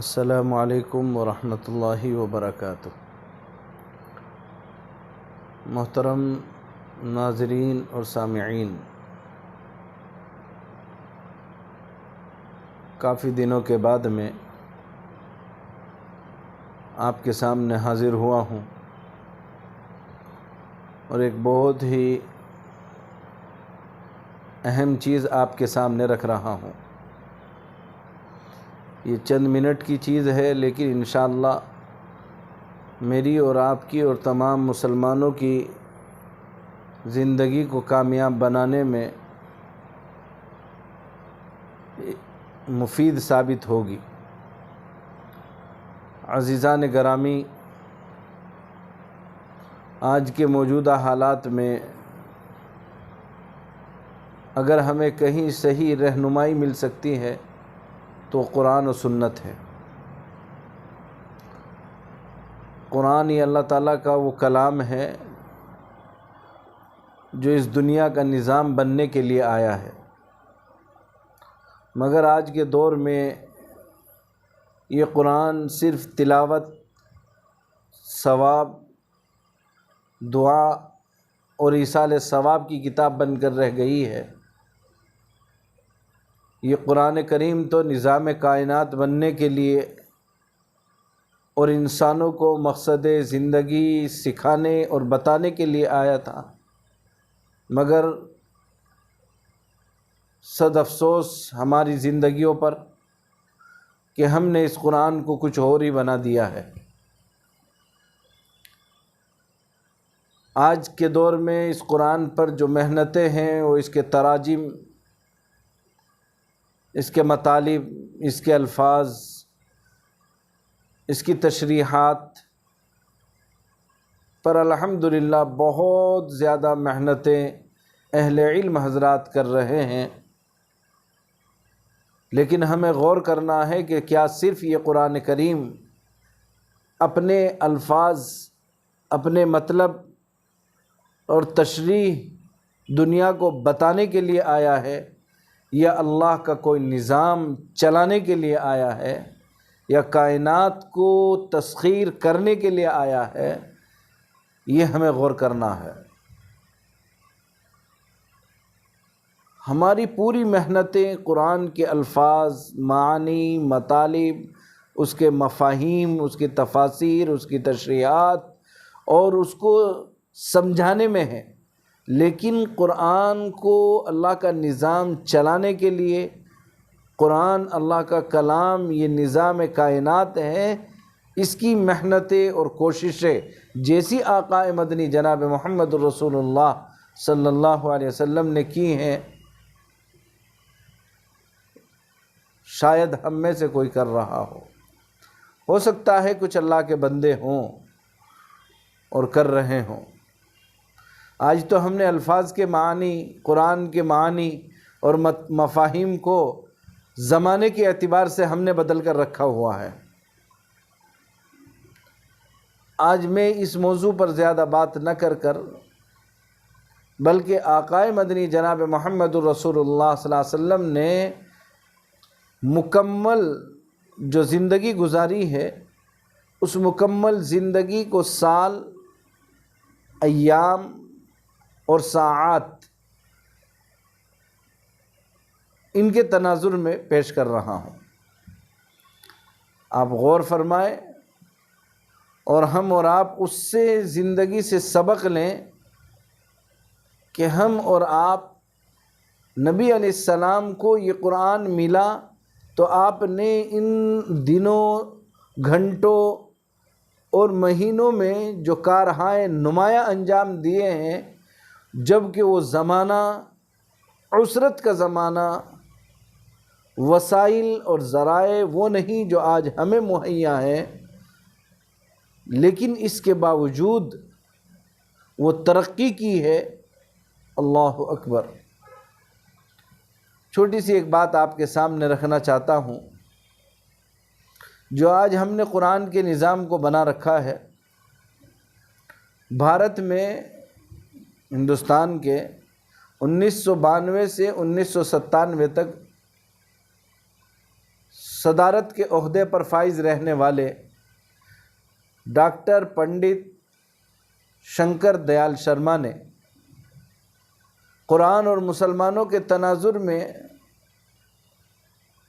السلام علیکم ورحمۃ اللہ وبرکاتہ۔ محترم ناظرین اور سامعین، کافی دنوں کے بعد میں آپ کے سامنے حاضر ہوا ہوں اور ایک بہت ہی اہم چیز آپ کے سامنے رکھ رہا ہوں۔ یہ چند منٹ کی چیز ہے، لیکن انشاءاللہ میری اور آپ کی اور تمام مسلمانوں کی زندگی کو کامیاب بنانے میں مفید ثابت ہوگی۔ عزیزان گرامی، آج کے موجودہ حالات میں اگر ہمیں کہیں صحیح رہنمائی مل سکتی ہے تو قرآن و سنت ہے۔ قرآن یہ اللہ تعالیٰ کا وہ کلام ہے جو اس دنیا کا نظام بننے کے لیے آیا ہے، مگر آج کے دور میں یہ قرآن صرف تلاوت، ثواب، دعا اور ایصال ثواب کی کتاب بن کر رہ گئی ہے۔ یہ قرآن کریم تو نظام کائنات بننے کے لیے اور انسانوں کو مقصد زندگی سکھانے اور بتانے کے لیے آیا تھا، مگر صد افسوس ہماری زندگیوں پر کہ ہم نے اس قرآن کو کچھ اور ہی بنا دیا ہے۔ آج کے دور میں اس قرآن پر جو محنتیں ہیں وہ اس کے تراجم، اس کے مطالب، اس کے الفاظ، اس کی تشریحات پر الحمدللہ بہت زیادہ محنتیں اہل علم حضرات کر رہے ہیں، لیکن ہمیں غور کرنا ہے کہ کیا صرف یہ قرآن کریم اپنے الفاظ، اپنے مطلب اور تشریح دنیا کو بتانے کے لیے آیا ہے، یا اللہ کا کوئی نظام چلانے کے لیے آیا ہے، یا کائنات کو تسخیر کرنے کے لیے آیا ہے؟ یہ ہمیں غور کرنا ہے۔ ہماری پوری محنتیں قرآن کے الفاظ، معانی، مطالب، اس کے مفاہیم، اس کی تفاسیر، اس کی تشریحات اور اس کو سمجھانے میں ہے، لیکن قرآن کو اللہ کا نظام چلانے کے لیے، قرآن اللہ کا کلام یہ نظام کائنات ہے، اس کی محنتیں اور کوششیں جیسی آقا مدنی جناب محمد رسول اللہ صلی اللہ علیہ وسلم نے کی ہیں، شاید ہم میں سے کوئی کر رہا ہو سکتا ہے کچھ اللہ کے بندے ہوں اور کر رہے ہوں۔ آج تو ہم نے الفاظ کے معنی، قرآن کے معنی اور مفاہیم کو زمانے کے اعتبار سے ہم نے بدل کر رکھا ہوا ہے۔ آج میں اس موضوع پر زیادہ بات نہ کر بلکہ آقا مدنی جناب محمد رسول اللہ صلی اللہ علیہ وسلم نے مکمل جو زندگی گزاری ہے، اس مکمل زندگی کو سال، ایام اور ساعات ان کے تناظر میں پیش کر رہا ہوں۔ آپ غور فرمائیں اور ہم اور آپ اس سے زندگی سے سبق لیں کہ ہم اور آپ، نبی علیہ السلام کو یہ قرآن ملا تو آپ نے ان دنوں، گھنٹوں اور مہینوں میں جو کارہائے نمایاں انجام دیے ہیں، جب کہ وہ زمانہ عسرت کا زمانہ، وسائل اور ذرائع وہ نہیں جو آج ہمیں مہیا ہیں، لیکن اس کے باوجود وہ ترقی کی ہے۔ اللہ اکبر۔ چھوٹی سی ایک بات آپ کے سامنے رکھنا چاہتا ہوں۔ جو آج ہم نے قرآن کے نظام کو بنا رکھا ہے، بھارت میں، ہندوستان کے 1992 سے 1997 تک صدارت کے عہدے پر فائز رہنے والے ڈاکٹر پنڈت شنکر دیال شرما نے قرآن اور مسلمانوں کے تناظر میں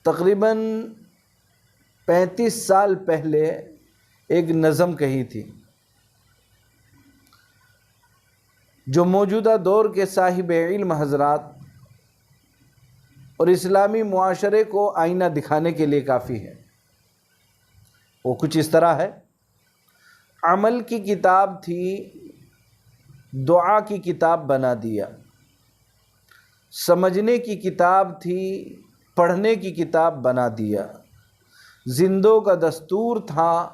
تقریباً 35 سال پہلے ایک نظم کہی تھی جو موجودہ دور کے صاحب علم حضرات اور اسلامی معاشرے کو آئینہ دکھانے کے لیے کافی ہے۔ وہ کچھ اس طرح ہے: عمل کی کتاب تھی، دعا کی کتاب بنا دیا، سمجھنے کی کتاب تھی، پڑھنے کی کتاب بنا دیا، زندوں کا دستور تھا،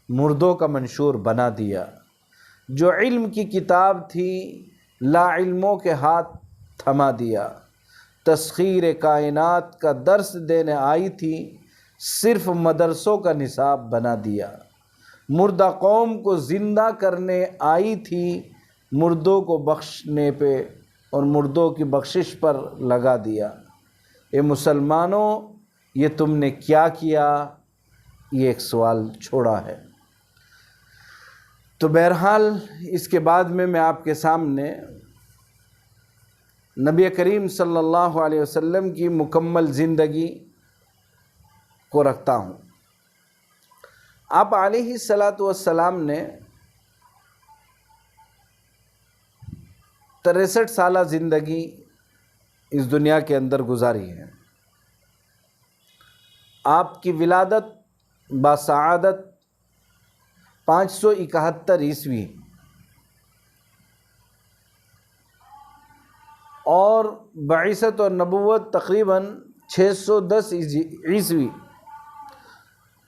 مردوں کا منشور بنا دیا، جو علم کی کتاب تھی، لا علموں کے ہاتھ تھما دیا، تسخیر کائنات کا درس دینے آئی تھی، صرف مدرسوں کا نصاب بنا دیا، مردہ قوم کو زندہ کرنے آئی تھی، مردوں کو بخشنے پہ اور مردوں کی بخشش پر لگا دیا۔ اے مسلمانوں، یہ تم نے کیا کیا؟ یہ ایک سوال چھوڑا ہے۔ تو بہرحال اس کے بعد میں آپ کے سامنے نبی کریم صلی اللہ علیہ وسلم کی مکمل زندگی کو رکھتا ہوں۔ آپ علیہ الصلاۃ والسلام نے 63 سالہ زندگی اس دنیا کے اندر گزاری ہے۔ آپ کی ولادت باسعادت 571 عیسوی اور بعثت اور نبوت تقریباً 610 عیسوی۔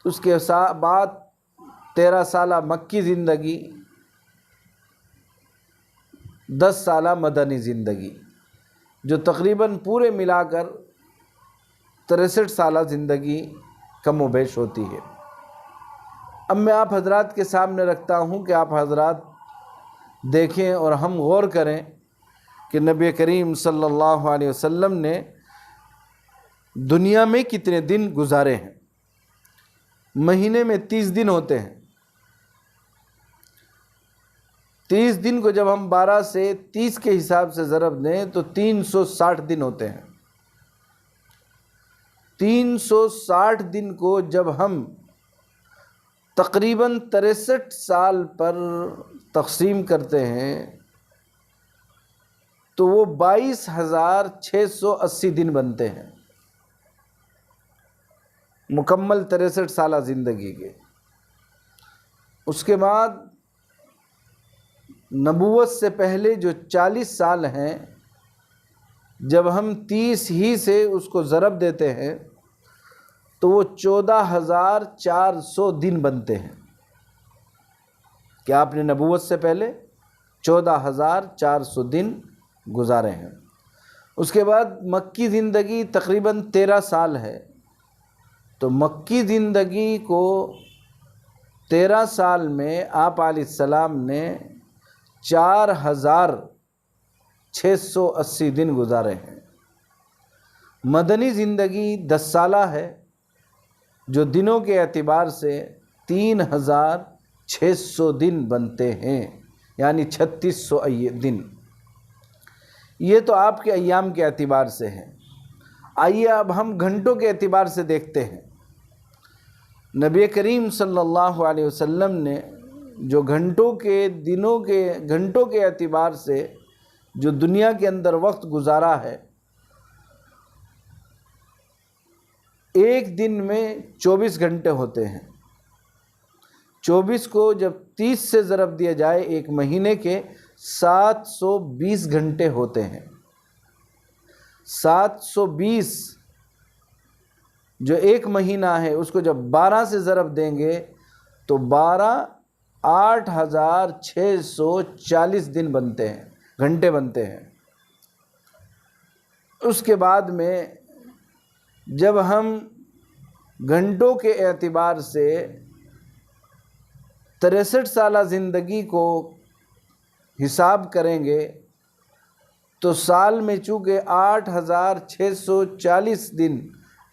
اس کے بعد 13 سالہ مکی زندگی، 10 سالہ مدنی زندگی، جو تقریباً پورے ملا کر 63 سالہ زندگی کم و بیش ہوتی ہے۔ اب میں آپ حضرات کے سامنے رکھتا ہوں کہ آپ حضرات دیکھیں اور ہم غور کریں کہ نبی کریم صلی اللہ علیہ وسلم نے دنیا میں کتنے دن گزارے ہیں۔ مہینے میں 30 دن ہوتے ہیں۔ 30 دن کو جب ہم 12 سے 30 کے حساب سے ضرب دیں تو 360 دن ہوتے ہیں۔ 360 دن کو جب ہم تقریباً 63 سال پر تقسیم کرتے ہیں تو وہ 22,680 دن بنتے ہیں مکمل 63 سالہ زندگی کے۔ اس کے بعد نبوت سے پہلے جو 40 سال ہیں، جب ہم 30 ہی سے اس کو ضرب دیتے ہیں تو وہ 14,400 دن بنتے ہیں کہ آپ نے نبوت سے پہلے 14,400 دن گزارے ہیں۔ اس کے بعد مکی زندگی تقریباً 13 سال ہے، تو مکی زندگی کو 13 سال میں آپ علیہ السلام نے 4,680 دن گزارے ہیں۔ مدنی زندگی 10 سالہ ہے، جو دنوں کے اعتبار سے 3,600 دن بنتے ہیں، یعنی 3,600 دن۔ یہ تو آپ کے ایام کے اعتبار سے ہے۔ آئیے اب ہم گھنٹوں کے اعتبار سے دیکھتے ہیں۔ نبی کریم صلی اللہ علیہ وسلم نے جو گھنٹوں کے اعتبار سے جو دنیا کے اندر وقت گزارا ہے، ایک دن میں 24 گھنٹے ہوتے ہیں۔ 24 کو جب 30 سے ضرب دیا جائے ایک مہینے کے 720 گھنٹے ہوتے ہیں۔ 720 جو ایک مہینہ ہے، اس کو جب 12 سے ضرب دیں گے تو 8,640 دن بنتے ہیں، گھنٹے بنتے ہیں۔ اس کے بعد میں جب ہم گھنٹوں کے اعتبار سے 63 سالہ زندگی کو حساب کریں گے تو سال میں چونکہ 8,640 دن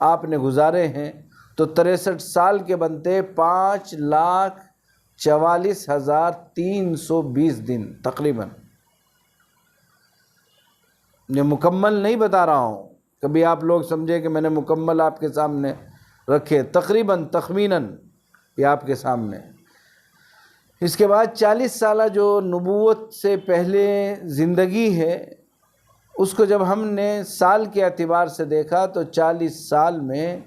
آپ نے گزارے ہیں، تو 63 سال کے بنتے 5,44,320 دن تقریباً. یہ مکمل نہیں بتا رہا ہوں، کبھی آپ لوگ سمجھے کہ میں نے مکمل آپ کے سامنے رکھے، تقریباً تخمیناً یہ آپ کے سامنے. اس کے بعد 40 سالہ جو نبوت سے پہلے زندگی ہے، اس کو جب ہم نے سال کے اعتبار سے دیکھا تو 40 سال میں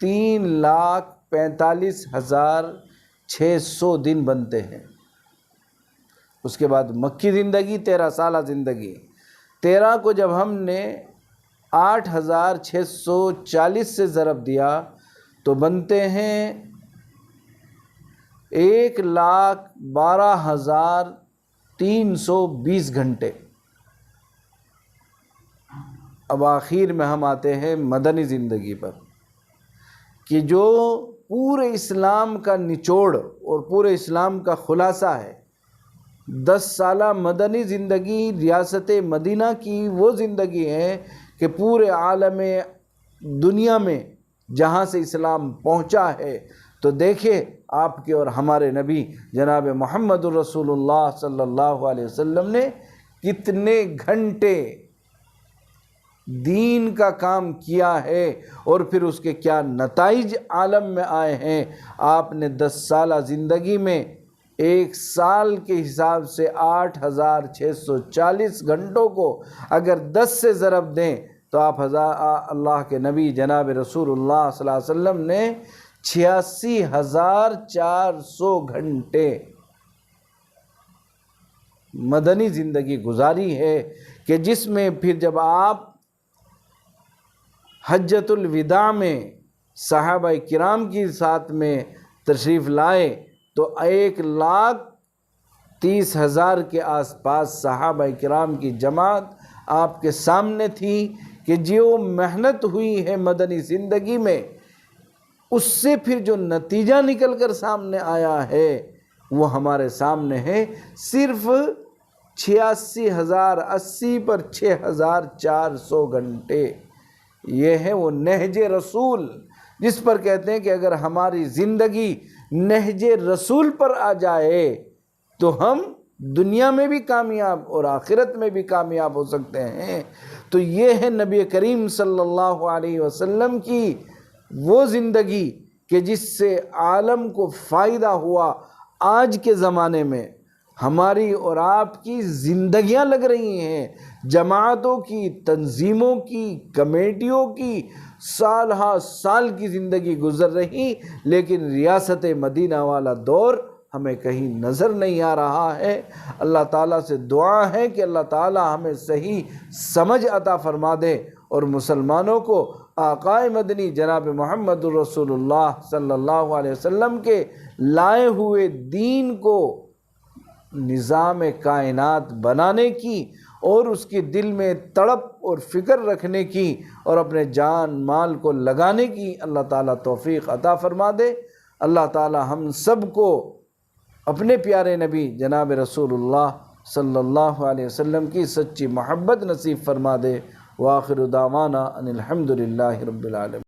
3,45,600 دن بنتے ہیں. اس کے بعد مکی زندگی 13 سالہ زندگی، 13 کو جب ہم نے 8,640 سے ضرب دیا تو بنتے ہیں 1,12,320 گھنٹے. اب آخر میں ہم آتے ہیں مدنی زندگی پر، کہ جو پورے اسلام کا نچوڑ اور پورے اسلام کا خلاصہ ہے. 10 سالہ مدنی زندگی ریاست مدینہ کی وہ زندگی ہے کہ پورے عالم دنیا میں جہاں سے اسلام پہنچا ہے، تو دیکھیں آپ کے اور ہمارے نبی جناب محمد الرسول اللہ صلی اللہ علیہ وسلم نے کتنے گھنٹے دین کا کام کیا ہے اور پھر اس کے کیا نتائج عالم میں آئے ہیں. آپ نے 10 سالہ زندگی میں ایک سال کے حساب سے 8,640 گھنٹوں کو اگر 10 سے ضرب دیں تو آپ اللہ کے نبی جناب رسول اللہ صلی اللہ علیہ وسلم نے 86,400 گھنٹے مدنی زندگی گزاری ہے، کہ جس میں پھر جب آپ حجۃ الوداع میں صحابہ کرام کی ساتھ میں تشریف لائے تو 1,30,000 کے آس پاس صحابہ کرام کی جماعت آپ کے سامنے تھی، کہ جو محنت ہوئی ہے مدنی زندگی میں اس سے پھر جو نتیجہ نکل کر سامنے آیا ہے وہ ہمارے سامنے ہے. صرف 86,000 80 پر 6,400 گھنٹے. یہ ہے وہ نہج رسول، جس پر کہتے ہیں کہ اگر ہماری زندگی نہج رسول پر آ جائے تو ہم دنیا میں بھی کامیاب اور آخرت میں بھی کامیاب ہو سکتے ہیں. تو یہ ہے نبی کریم صلی اللہ علیہ وسلم کی وہ زندگی کہ جس سے عالم کو فائدہ ہوا. آج کے زمانے میں ہماری اور آپ کی زندگیاں لگ رہی ہیں، جماعتوں کی، تنظیموں کی، کمیٹیوں کی، سال ہا سال کی زندگی گزر رہی، لیکن ریاست مدینہ والا دور ہمیں کہیں نظر نہیں آ رہا ہے. اللہ تعالیٰ سے دعا ہے کہ اللہ تعالیٰ ہمیں صحیح سمجھ عطا فرما دے اور مسلمانوں کو آقا مدنی جناب محمد الرسول اللہ صلی اللہ علیہ وسلم کے لائے ہوئے دین کو نظام کائنات بنانے کی اور اس کی دل میں تڑپ اور فکر رکھنے کی اور اپنے جان مال کو لگانے کی اللہ تعالیٰ توفیق عطا فرما دے. اللہ تعالیٰ ہم سب کو اپنے پیارے نبی جناب رسول اللہ صلی اللہ علیہ وسلم کی سچی محبت نصیب فرما دے. وآخر دعوانا ان الحمد للہ رب العالمین.